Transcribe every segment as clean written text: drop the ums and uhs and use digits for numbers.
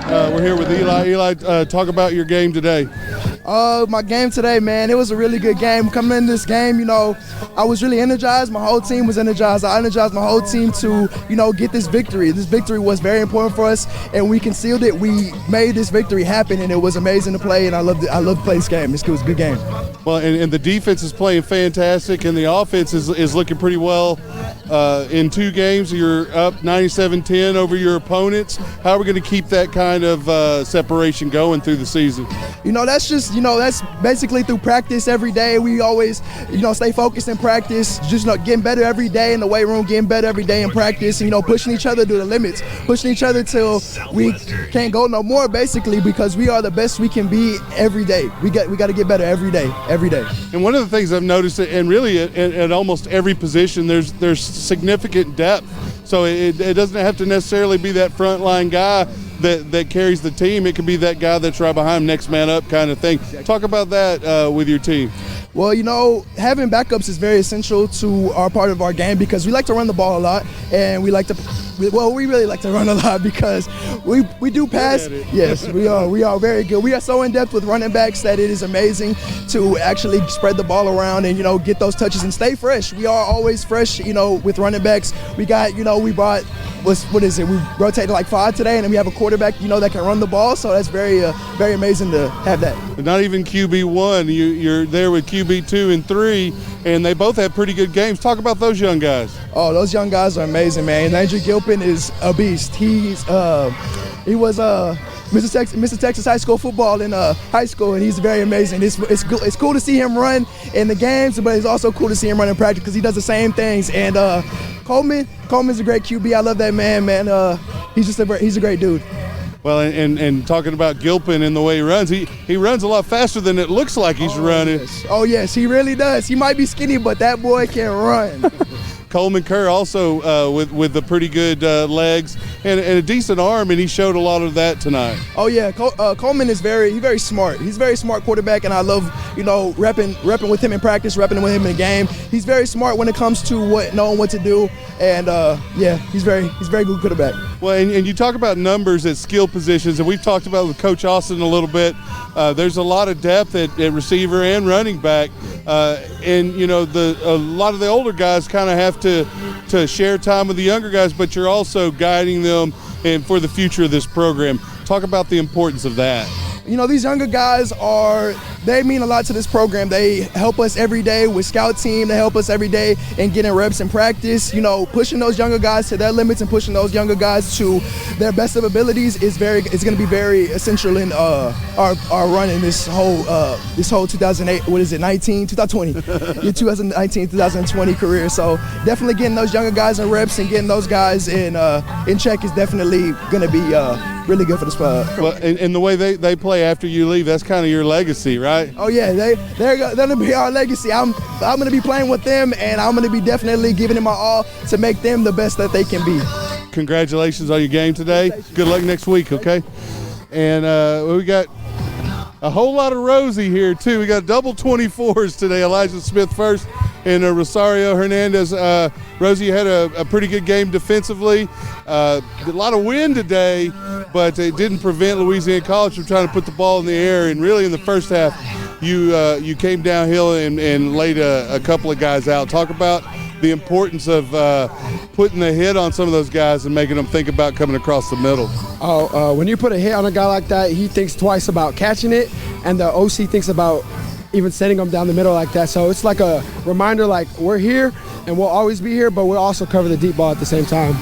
We're here with Eli. Eli, talk about your game today. My game today, man, it was a really good game. Coming in this game, I was really energized. My whole team was energized. I energized my whole team to, get this victory. This victory was very important for us, and we concealed it. We made this victory happen, and it was amazing to play, and I loved to play this game. It was a good game. Well, and the defense is playing fantastic, and the offense is looking pretty well. In 2 games, you're up 97-10 over your opponents. How are we going to keep that kind of separation going through the season? That's basically through practice every day. We always, stay focused in practice, just getting better every day in the weight room, getting better every day in practice, pushing each other to the limits, pushing each other till we can't go no more, basically, because we are the best we can be every day. We got to get better every day. And one of the things I've noticed, and really at almost every position, there's significant depth. So it doesn't have to necessarily be that frontline guy that carries the team. It could be that guy that's right behind him, next man up kind of thing. Talk about that with your team. Well, having backups is very essential to our part of our game because we like to run the ball a lot, and we really like to run a lot because we do pass. Yes, we are very good. We are so in depth with running backs that it is amazing to actually spread the ball around and get those touches and stay fresh. We are always fresh, with running backs. We got we brought what is it? We rotated like 5 today, and then we have a quarterback that can run the ball. So that's very very amazing to have that. But not even QB1. You're there with QB2 and 3, and they both have pretty good games. Talk about those young guys. Oh, those young guys are amazing, man. Andrew Gilpin is a beast. He was Mr. Texas high school football in high school, and he's very amazing. It's cool to see him run in the games, but it's also cool to see him run in practice because he does the same things. And Coleman's a great QB. I love that man. He's a great dude. Well, and talking about Gilpin and the way he runs, he runs a lot faster than it looks like he's running. Yes. Oh, yes, he really does. He might be skinny, but that boy can run. Coleman Kerr also with the pretty good legs and a decent arm, and he showed a lot of that tonight. Oh yeah, Coleman is very smart. He's a very smart quarterback, and I love repping with him in practice, repping with him in the game. He's very smart when it comes to knowing what to do, and he's very good quarterback. Well, and you talk about numbers at skill positions, and we've talked about with Coach Austin a little bit. There's a lot of depth at receiver and running back, and a lot of the older guys kind of have to share time with the younger guys, but you're also guiding them and for the future of this program. Talk about the importance of that. These younger guys they mean a lot to this program. They help us every day with scout team. They help us every day in getting reps in practice. Pushing those younger guys to their limits and pushing those younger guys to their best of abilities is going to be very essential in our run in this whole 2008, 2020, 2019-2020 career. So definitely getting those younger guys in reps and getting those guys in check is definitely going to be really good for the squad. Well, and the way they play after you leave, that's kind of your legacy, right? Oh yeah, they're going to be our legacy. I'm going to be playing with them, and I'm going to be definitely giving it my all to make them the best that they can be. Congratulations on your game today. Good luck next week, okay? And we got a whole lot of Rosie here too. We got double 24s today. Elijah Smith first, and Rosario Hernandez. Rosie, you had a pretty good game defensively. A lot of wind today, but it didn't prevent Louisiana College from trying to put the ball in the air. And really in the first half, you came downhill and laid a couple of guys out. Talk about the importance of putting the hit on some of those guys and making them think about coming across the middle. When you put a hit on a guy like that, he thinks twice about catching it, and the OC thinks about even sending them down the middle like that. So it's like a reminder, like, we're here and we'll always be here, but we'll also cover the deep ball at the same time.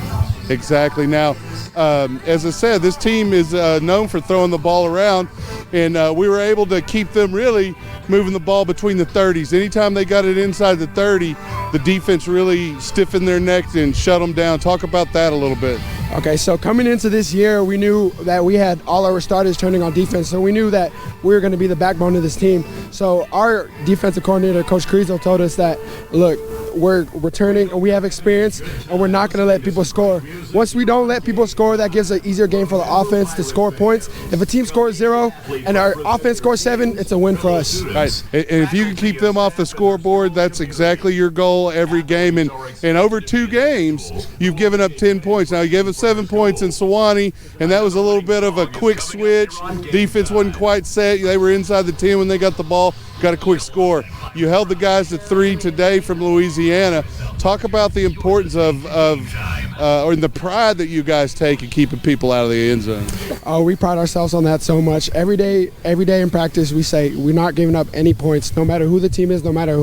Exactly. Now, as I said, this team is known for throwing the ball around, and we were able to keep them really moving the ball between the 30s. Anytime they got it inside the 30, the defense really stiffened their neck and shut them down. Talk about that a little bit. Okay, so coming into this year, we knew that we had all our starters turning on defense, so we knew that we were going to be the backbone of this team. So our defensive coordinator, Coach Creasel, told us that, look, we're returning and we have experience, and we're not going to let people score. Once we don't let people score, that gives an easier game for the offense to score points. If a team scores 0 and our offense scores 7, it's a win for us. Right. And if you can keep them off the scoreboard, that's exactly your goal every game. And over 2 games, you've given up 10 points. Now, you gave us 27 points in Sewanee, and that was a little bit of a quick switch. Defense wasn't quite set. They were inside the 10 when they got the ball, got a quick score. You held the guys to 3 today from Louisiana. Talk about the importance or the pride that you guys take in keeping people out of the end zone. Oh, we pride ourselves on that so much. Every day in practice, we say we're not giving up any points, no matter who the team is, no matter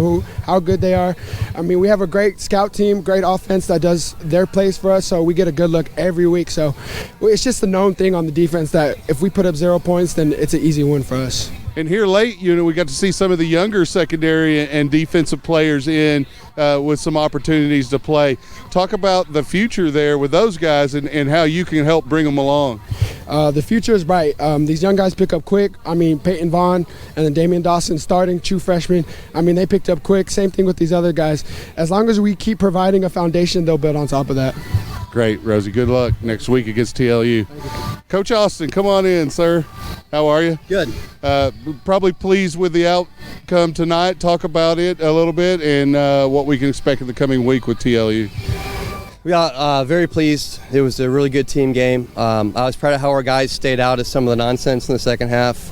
how good they are. I mean, we have a great scout team, great offense that does their plays for us, so we get a good look every week. So it's just a known thing on the defense that if we put up 0 points, then it's an easy win for us. And here late, we got to see some of the younger secondary and defensive players in with some opportunities to play. Talk about the future there with those guys and how you can help bring them along. The future is bright. These young guys pick up quick. I mean, Peyton Vaughn and then Damian Dawson starting, true freshmen. I mean, they picked up quick. Same thing with these other guys. As long as we keep providing a foundation, they'll build on top of that. Great, Rosie. Good luck next week against TLU. Coach Austin, come on in, sir. How are you? Good. Probably pleased with the outcome tonight. Talk about it a little bit and what we can expect in the coming week with TLU. We got very pleased. It was a really good team game. I was proud of how our guys stayed out of some of the nonsense in the second half.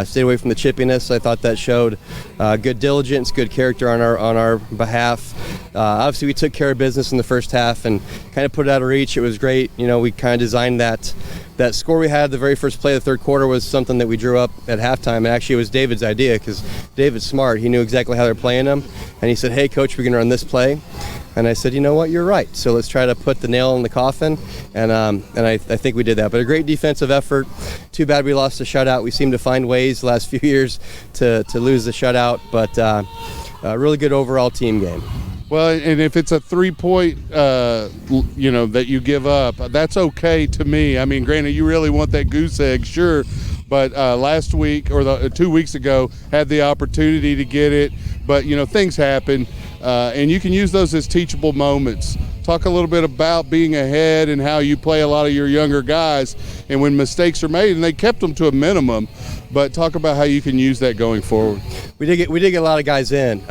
Stayed away from the chippiness. I thought that showed good diligence, good character on our behalf. Obviously, we took care of business in the first half and kind of put it out of reach. It was great. We kind of designed that score we had the very first play of the third quarter was something that we drew up at halftime. And actually, it was David's idea because David's smart. He knew exactly how they're playing them. And he said, "Hey, Coach, we're going to run this play." And I said, "You know what? You're right. So let's try to put the nail in the coffin." And I think we did that. But a great defensive effort. Too bad we lost the shutout. We seem to find ways the last few years to lose the shutout. But a really good overall team game. Well, and if it's a 3-point, that you give up, that's okay to me. I mean, granted, you really want that goose egg, sure. But last week or 2 weeks ago, had the opportunity to get it. But, things happen, and you can use those as teachable moments. Talk a little bit about being ahead and how you play a lot of your younger guys. And when mistakes are made, and they kept them to a minimum, but talk about how you can use that going forward. We did get a lot of guys in.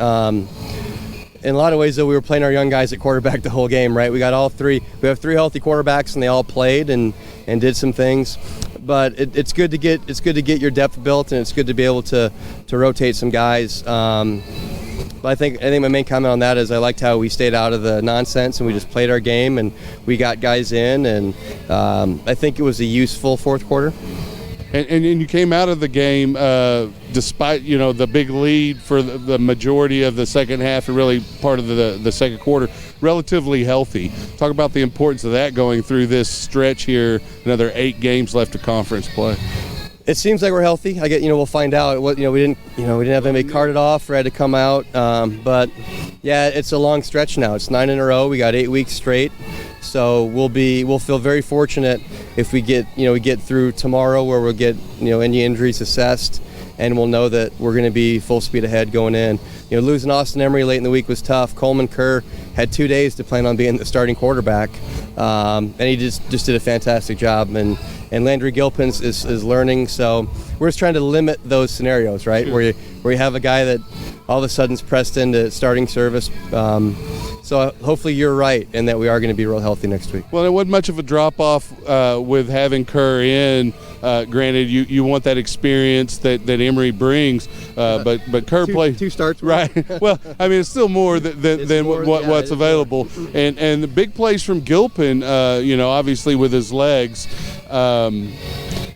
In a lot of ways, though, we were playing our young guys at quarterback the whole game, right? We got all three. We have 3 healthy quarterbacks, and they all played and did some things. But it's good to get your depth built, and it's good to be able to rotate some guys. But I think my main comment on that is I liked how we stayed out of the nonsense and we just played our game and we got guys in, and I think it was a useful fourth quarter. And you came out of the game despite the big lead for the majority of the second half and really part of the second quarter, relatively healthy. Talk about the importance of that going through this stretch here. Another 8 games left of conference play. It seems like we're healthy. We'll find out. We didn't have anybody carted off or had to come out. But yeah, it's a long stretch now. It's 9 in a row. We got 8 weeks straight. So we'll feel very fortunate if we get through tomorrow, where we'll get any injuries assessed, and we'll know that we're going to be full speed ahead going in. Losing Austin Emery late in the week was tough. Coleman Kerr had 2 days to plan on being the starting quarterback, and he just did a fantastic job. And Landry Gilpin is learning, so we're just trying to limit those scenarios, right? Sure. Where you have a guy that all of a sudden's pressed into starting service. So hopefully you're right, and that we are going to be real healthy next week. Well, it wasn't much of a drop-off with having Kerr in. Granted, you want that experience that Emery brings, but Kerr played 2 starts. Right. Well, I mean, it's still more than what's available. And the big plays from Gilpin, obviously with his legs.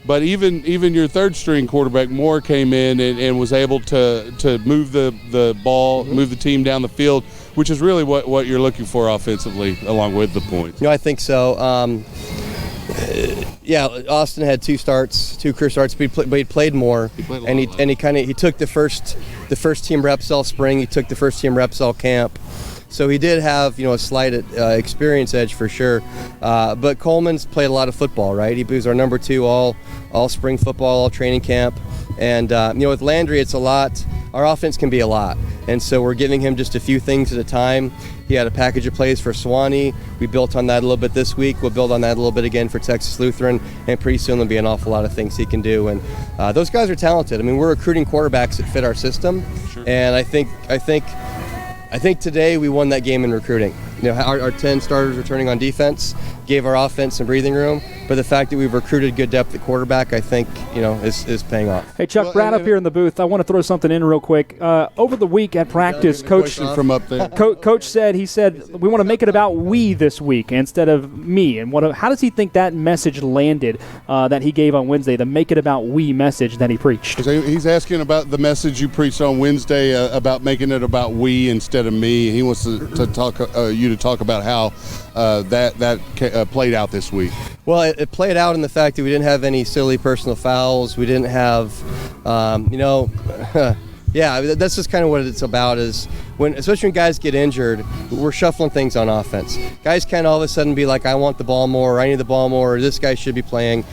But even your third-string quarterback, Moore, came in and was able to move the ball, move the team down the field, which is really what you're looking for offensively, along with the points. I think so. Austin had 2 career starts, but he played more, he took the first team reps all spring. He took the first team reps all camp. So he did have, a slight experience edge for sure. But Coleman's played a lot of football, right? He was our number 2 all spring football, all training camp. And, with Landry, it's a lot. Our offense can be a lot. And so we're giving him just a few things at a time. He had a package of plays for Sewanee. We built on that a little bit this week. We'll build on that a little bit again for Texas Lutheran. And pretty soon there'll be an awful lot of things he can do. And those guys are talented. I mean, we're recruiting quarterbacks that fit our system. Sure. And I think today we won that game in recruiting. Our 10 starters returning on defense. gave our offense some breathing room. But the fact that we've recruited good depth at quarterback, I think, is paying off. Hey, Chuck, Brad up here in the booth. I want to throw something in real quick. Over the week at practice, Coach from up there. Coach said we want to make it about we this week instead of me. And how does he think that message landed that he gave on Wednesday, the make it about we message that he preached? So he's asking about the message you preached on Wednesday about making it about we instead of me. He wants to talk you to talk about how that played out this week. Well, it played out in the fact that we didn't have any silly personal fouls. We didn't have, yeah, that's just kind of what it's about. Is especially when guys get injured, we're shuffling things on offense. Guys can't all of a sudden be like, I want the ball more, or I need the ball more, or this guy should be playing.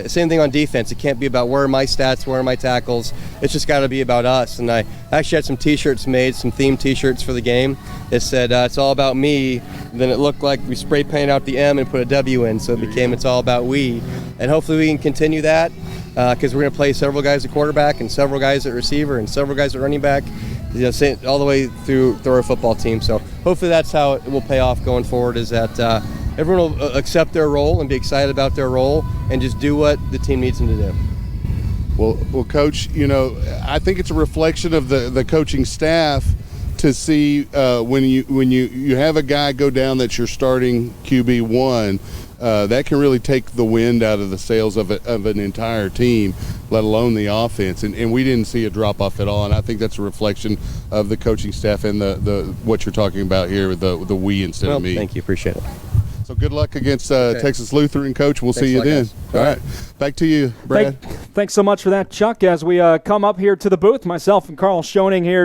Same thing on defense. It can't be about where are my stats, where are my tackles. It's just got to be about us. And I actually had some T-shirts made, some themed T-shirts for the game. It said, it's all about me. Then it looked like we spray painted out the M and put a W in, so it became it's all about we. And hopefully we can continue that because we're going to play several guys at quarterback and several guys at receiver and several guys at running back, all the way through our football team. So hopefully that's how it will pay off going forward, is that everyone will accept their role and be excited about their role and just do what the team needs them to do. Well, Coach, I think it's a reflection of the coaching staff to see when you have a guy go down that's your starting QB1, that can really take the wind out of the sails of an entire team, let alone the offense. And we didn't see a drop off at all. And I think that's a reflection of the coaching staff and the what you're talking about here with the we instead of me. Thank you, appreciate it. So good luck against Texas Lutheran, Coach. We'll see you then. Guys. All right. Back to you, Brad. Thanks so much for that, Chuck. As we come up here to the booth, myself and Carl Schoening here